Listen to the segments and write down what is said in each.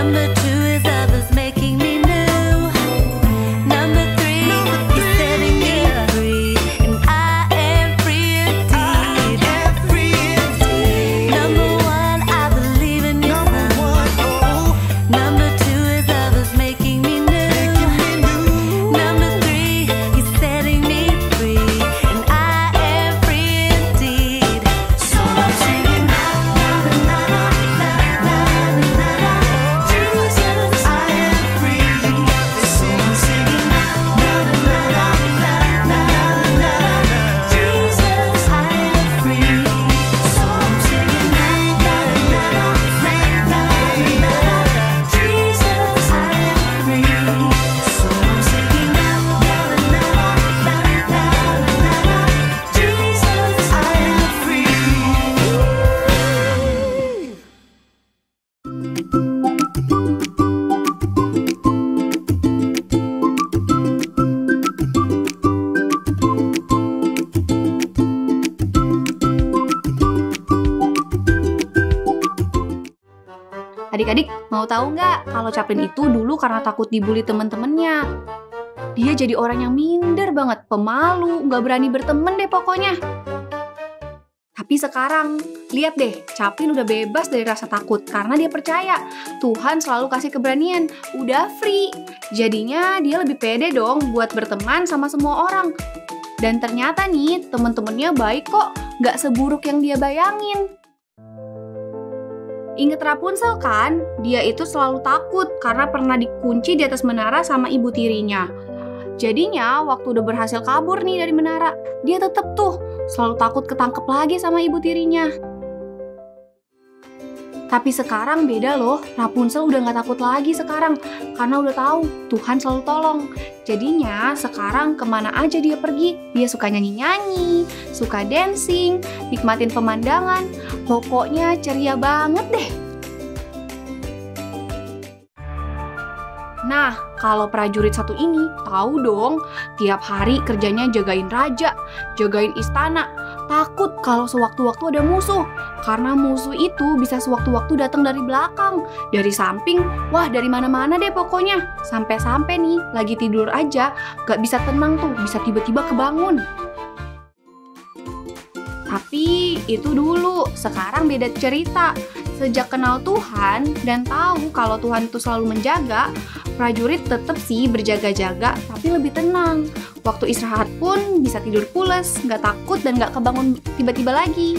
Number two is others making me new. Number three is setting me free, and I am free indeed. Number one, I believe in you. Number two is others making me new. Number three, he's setting me free, and I am free indeed. So I'm singing na na na na na na na na. Jesus, I am free. So I'm singing na na na na na na na. Jesus, I am free. So I'm singing na na na na na na na. Jesus, I am free. So I'm singing na na na na na na. Jesus, I am free. Adik-adik, mau tahu nggak kalau Chaplin itu dulu karena takut dibully temen-temennya. Dia jadi orang yang minder banget, pemalu, nggak berani berteman deh pokoknya. Tapi sekarang, lihat deh, Chaplin udah bebas dari rasa takut karena dia percaya Tuhan selalu kasih keberanian, udah free. Jadinya dia lebih pede dong buat berteman sama semua orang. Dan ternyata nih, temen-temennya baik kok, nggak seburuk yang dia bayangin. Ingat Rapunzel kan? Dia itu selalu takut karena pernah dikunci di atas menara sama ibu tirinya. Jadinya waktu udah berhasil kabur nih dari menara, dia tetep tuh selalu takut ketangkep lagi sama ibu tirinya. Tapi sekarang beda loh, Rapunzel udah gak takut lagi sekarang karena udah tahu Tuhan selalu tolong. Jadinya sekarang kemana aja dia pergi, dia suka nyanyi-nyanyi, suka dancing, nikmatin pemandangan, pokoknya ceria banget deh. Nah, kalau prajurit satu ini tahu dong, tiap hari kerjanya jagain raja, jagain istana, takut kalau sewaktu-waktu ada musuh. Karena musuh itu bisa sewaktu-waktu datang dari belakang, dari samping, wah dari mana-mana deh pokoknya. Sampai-sampai nih, lagi tidur aja, gak bisa tenang tuh, bisa tiba-tiba kebangun. Tapi itu dulu, sekarang beda cerita. Sejak kenal Tuhan dan tahu kalau Tuhan itu selalu menjaga, prajurit tetap sih berjaga-jaga, tapi lebih tenang. Waktu istirahat pun bisa tidur pules, nggak takut dan nggak kebangun tiba-tiba lagi.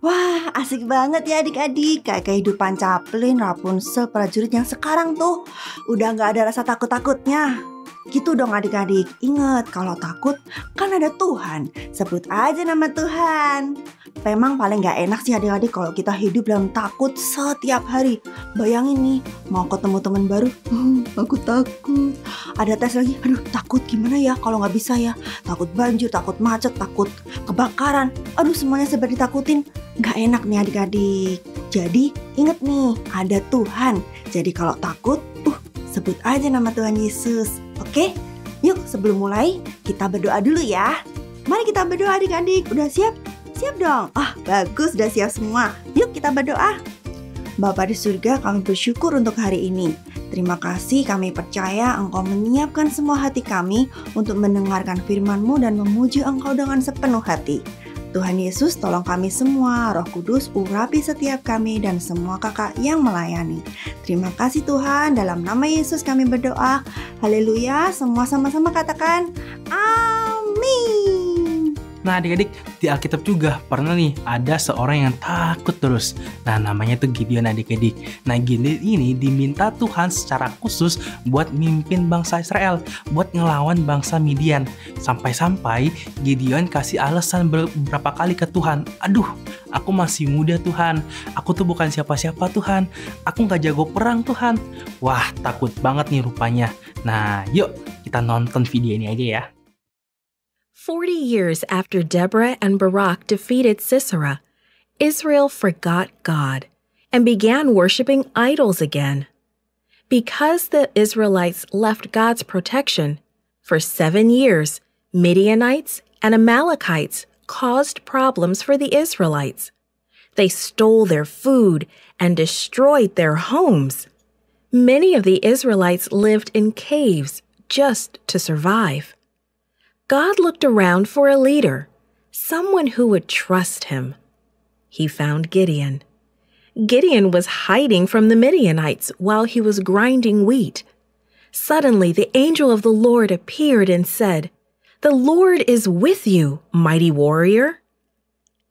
Wah, asik banget ya adik-adik. Kayak kehidupan Chaplin, Rapunzel, prajurit yang sekarang tuh udah gak ada rasa takut-takutnya. Gitu dong adik-adik. Ingat, kalau takut kan ada Tuhan. Sebut aja nama Tuhan. Memang paling gak enak sih adik-adik kalau kita hidup dalam takut setiap hari. Bayangin nih, mau ketemu teman baru, aku takut. Ada tes lagi, aduh takut gimana ya kalau gak bisa ya. Takut banjir, takut macet, takut kebakaran. Aduh semuanya seperti ditakutin. Gak enak nih adik-adik. Jadi inget nih, ada Tuhan. Jadi kalau takut, sebut aja nama Tuhan Yesus. Oke? Yuk sebelum mulai, kita berdoa dulu ya. Mari kita berdoa adik-adik. Udah siap? Siap dong. Bagus, udah siap semua. Yuk kita berdoa. Bapa di surga, kami bersyukur untuk hari ini. Terima kasih, kami percaya Engkau menyiapkan semua hati kami untuk mendengarkan firman-Mu dan memuji Engkau dengan sepenuh hati. Tuhan Yesus, tolong kami semua. Roh Kudus, urapi setiap kami dan semua kakak yang melayani. Terima kasih Tuhan, dalam nama Yesus kami berdoa. Haleluya, semua sama-sama katakan amin. Nah adik-adik, di Alkitab juga pernah nih ada seorang yang takut terus. Nah namanya tuh Gideon adik-adik. Nah Gideon ini diminta Tuhan secara khusus buat mimpin bangsa Israel, buat ngelawan bangsa Midian. Sampai-sampai Gideon kasih alasan beberapa kali ke Tuhan. Aduh, aku masih muda Tuhan, aku tuh bukan siapa-siapa Tuhan, aku gak jago perang Tuhan. Wah takut banget nih rupanya. Nah yuk kita nonton video ini aja ya. 40 years after Deborah and Barak defeated Sisera, Israel forgot God and began worshiping idols again. Because the Israelites left God's protection, for 7 years, Midianites and Amalekites caused problems for the Israelites. They stole their food and destroyed their homes. Many of the Israelites lived in caves just to survive. God looked around for a leader, someone who would trust him. He found Gideon. Gideon was hiding from the Midianites while he was grinding wheat. Suddenly, the angel of the Lord appeared and said, "The Lord is with you, mighty warrior."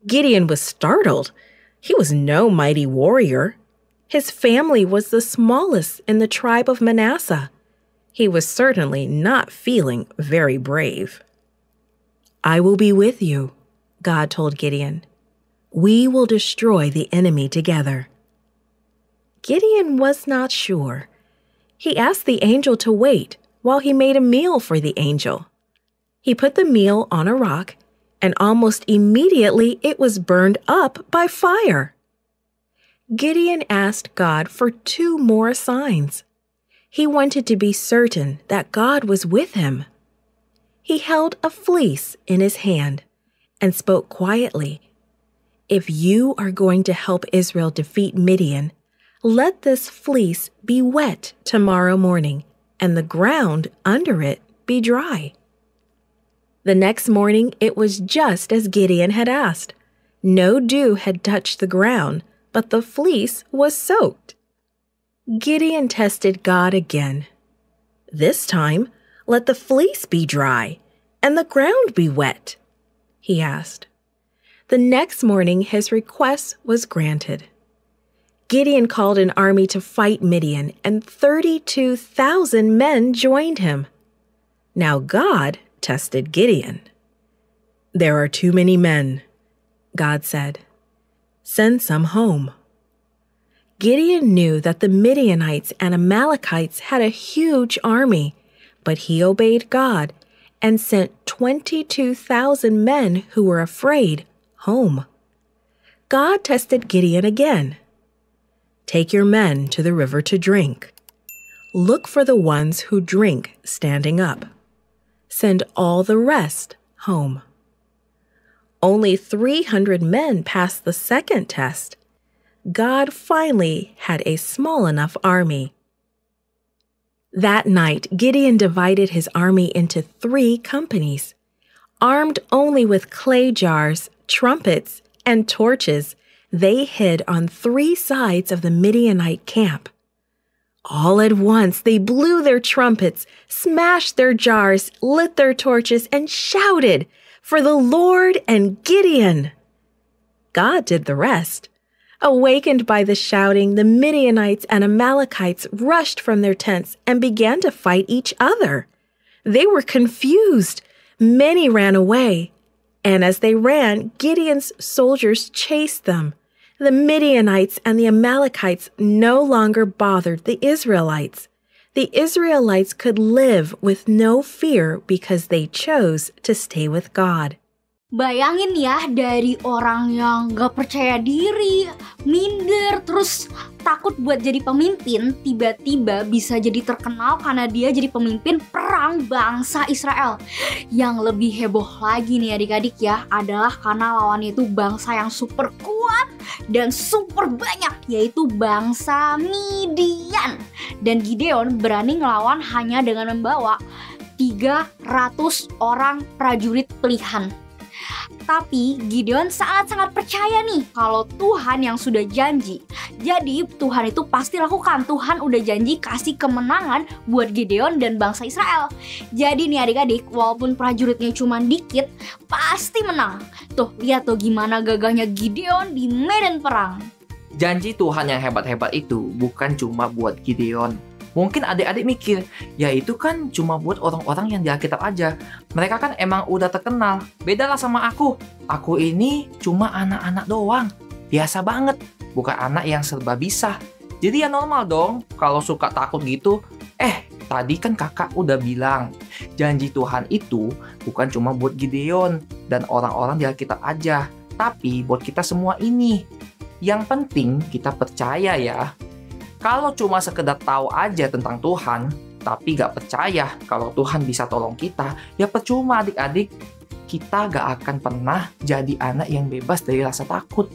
Gideon was startled. He was no mighty warrior. His family was the smallest in the tribe of Manasseh. He was certainly not feeling very brave. "I will be with you," God told Gideon. "We will destroy the enemy together." Gideon was not sure. He asked the angel to wait while he made a meal for the angel. He put the meal on a rock, and almost immediately it was burned up by fire. Gideon asked God for 2 more signs. He wanted to be certain that God was with him. He held a fleece in his hand and spoke quietly, "If you are going to help Israel defeat Midian, let this fleece be wet tomorrow morning and the ground under it be dry." The next morning, it was just as Gideon had asked. No dew had touched the ground, but the fleece was soaked. Gideon tested God again. "This time, let the fleece be dry and the ground be wet," he asked. The next morning, his request was granted. Gideon called an army to fight Midian, and 32,000 men joined him. Now God tested Gideon. "There are too many men," God said. "Send some home." Gideon knew that the Midianites and Amalekites had a huge army, but he obeyed God and sent 22,000 men who were afraid home. God tested Gideon again. "Take your men to the river to drink. Look for the ones who drink standing up. Send all the rest home." Only 300 men passed the second test. God finally had a small enough army. That night, Gideon divided his army into 3 companies. Armed only with clay jars, trumpets, and torches, they hid on 3 sides of the Midianite camp. All at once, they blew their trumpets, smashed their jars, lit their torches, and shouted, "For the Lord and Gideon!" God did the rest. Awakened by the shouting, the Midianites and Amalekites rushed from their tents and began to fight each other. They were confused. Many ran away. And as they ran, Gideon's soldiers chased them. The Midianites and the Amalekites no longer bothered the Israelites. The Israelites could live with no fear because they chose to stay with God. Bayangin ya, dari orang yang gak percaya diri, minder, terus takut buat jadi pemimpin, tiba-tiba bisa jadi terkenal karena dia jadi pemimpin perang bangsa Israel. Yang lebih heboh lagi nih adik-adik ya, adalah karena lawannya itu bangsa yang super kuat dan super banyak, yaitu bangsa Midian. Dan Gideon berani ngelawan hanya dengan membawa 300 orang prajurit pilihan. Tapi Gideon sangat-sangat percaya nih kalau Tuhan yang sudah janji. Jadi Tuhan itu pasti lakukan. Tuhan udah janji kasih kemenangan buat Gideon dan bangsa Israel. Jadi nih adik-adik, walaupun prajuritnya cuma dikit, pasti menang. Tuh, lihat tuh gimana gagahnya Gideon di medan perang. Janji Tuhan yang hebat-hebat itu bukan cuma buat Gideon. Mungkin adik-adik mikir, ya itu kan cuma buat orang-orang yang di Alkitab aja. Mereka kan emang udah terkenal. Bedalah sama aku. Aku ini cuma anak-anak doang. Biasa banget. Bukan anak yang serba bisa. Jadi ya normal dong kalau suka takut gitu. Tadi kan kakak udah bilang, janji Tuhan itu bukan cuma buat Gideon dan orang-orang di Alkitab aja. Tapi buat kita semua ini. Yang penting kita percaya ya. Kalau cuma sekedar tahu aja tentang Tuhan, tapi gak percaya kalau Tuhan bisa tolong kita, ya percuma adik-adik. Kita gak akan pernah jadi anak yang bebas dari rasa takut.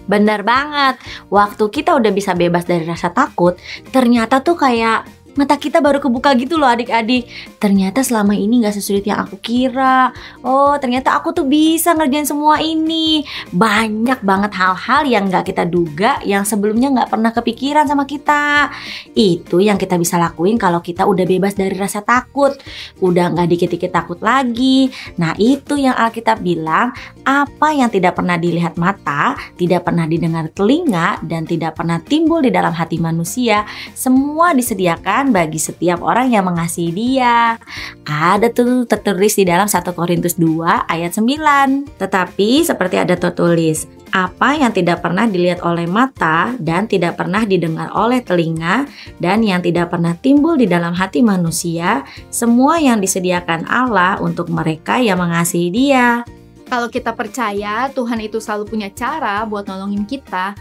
Benar banget. Waktu kita udah bisa bebas dari rasa takut, ternyata tuh kayak mata kita baru kebuka gitu loh adik-adik. Ternyata selama ini gak sesulit yang aku kira. Oh, ternyata aku tuh bisa ngerjain semua ini. Banyak banget hal-hal yang gak kita duga, yang sebelumnya gak pernah kepikiran sama kita. Itu yang kita bisa lakuin kalau kita udah bebas dari rasa takut. Udah gak dikit-dikit takut lagi. Nah, itu yang Alkitab bilang, apa yang tidak pernah dilihat mata, tidak pernah didengar telinga, dan tidak pernah timbul di dalam hati manusia, semua disediakan bagi setiap orang yang mengasihi Dia. Ada tuh tertulis di dalam 1 Korintus 2 ayat 9. Tetapi seperti ada tertulis, apa yang tidak pernah dilihat oleh mata dan tidak pernah didengar oleh telinga dan yang tidak pernah timbul di dalam hati manusia, semua yang disediakan Allah untuk mereka yang mengasihi Dia. Kalau kita percaya Tuhan itu selalu punya cara buat nolongin kita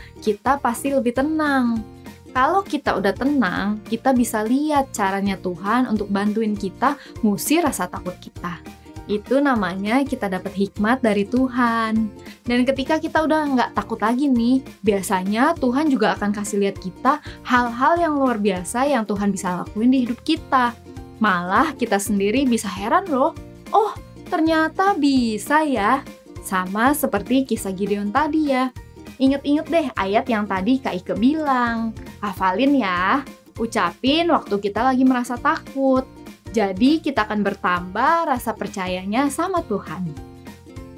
pasti lebih tenang. Kalau kita udah tenang, kita bisa lihat caranya Tuhan untuk bantuin kita ngusir rasa takut kita. Itu namanya kita dapat hikmat dari Tuhan. Dan ketika kita udah nggak takut lagi nih, biasanya Tuhan juga akan kasih lihat kita hal-hal yang luar biasa yang Tuhan bisa lakuin di hidup kita. Malah kita sendiri bisa heran loh, oh ternyata bisa ya. Sama seperti kisah Gideon tadi ya. Ingat-ingat deh ayat yang tadi Kak Ike bilang. Hafalin ya, ucapin waktu kita lagi merasa takut. Jadi kita akan bertambah rasa percayanya sama Tuhan.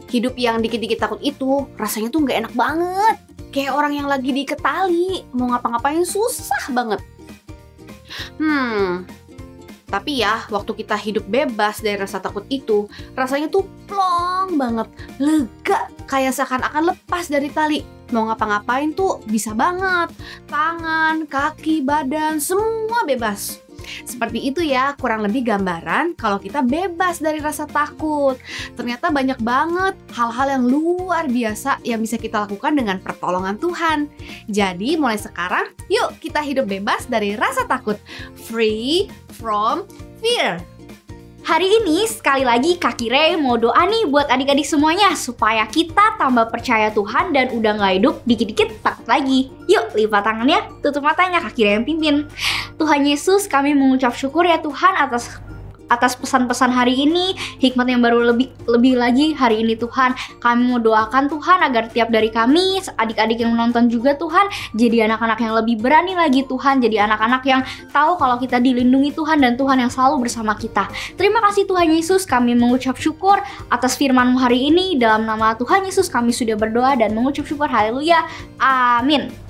Hidup yang dikit-dikit takut itu rasanya tuh gak enak banget. Kayak orang yang lagi diikat tali, mau ngapa-ngapain susah banget. Tapi ya, waktu kita hidup bebas dari rasa takut itu, rasanya tuh plong banget, lega, kayak seakan-akan lepas dari tali. Mau ngapa-ngapain tuh bisa banget. Tangan, kaki, badan, semua bebas. Seperti itu ya, kurang lebih gambaran kalau kita bebas dari rasa takut. Ternyata banyak banget hal-hal yang luar biasa yang bisa kita lakukan dengan pertolongan Tuhan. Jadi mulai sekarang, yuk kita hidup bebas dari rasa takut. Free from fear. Hari ini sekali lagi Kak Kire mau doa nih buat adik-adik semuanya supaya kita tambah percaya Tuhan dan udah gak hidup dikit-dikit takut lagi. Yuk lipat tangannya, tutup matanya, Kak Kire yang pimpin. Tuhan Yesus, kami mengucap syukur ya Tuhan atas pesan-pesan hari ini, hikmat yang baru lebih lagi hari ini Tuhan. Kami mau doakan Tuhan agar tiap dari kami, adik-adik yang menonton juga Tuhan, jadi anak-anak yang lebih berani lagi Tuhan, jadi anak-anak yang tahu kalau kita dilindungi Tuhan dan Tuhan yang selalu bersama kita. Terima kasih Tuhan Yesus, kami mengucap syukur atas firman-Mu hari ini. Dalam nama Tuhan Yesus kami sudah berdoa dan mengucap syukur, haleluya, amin.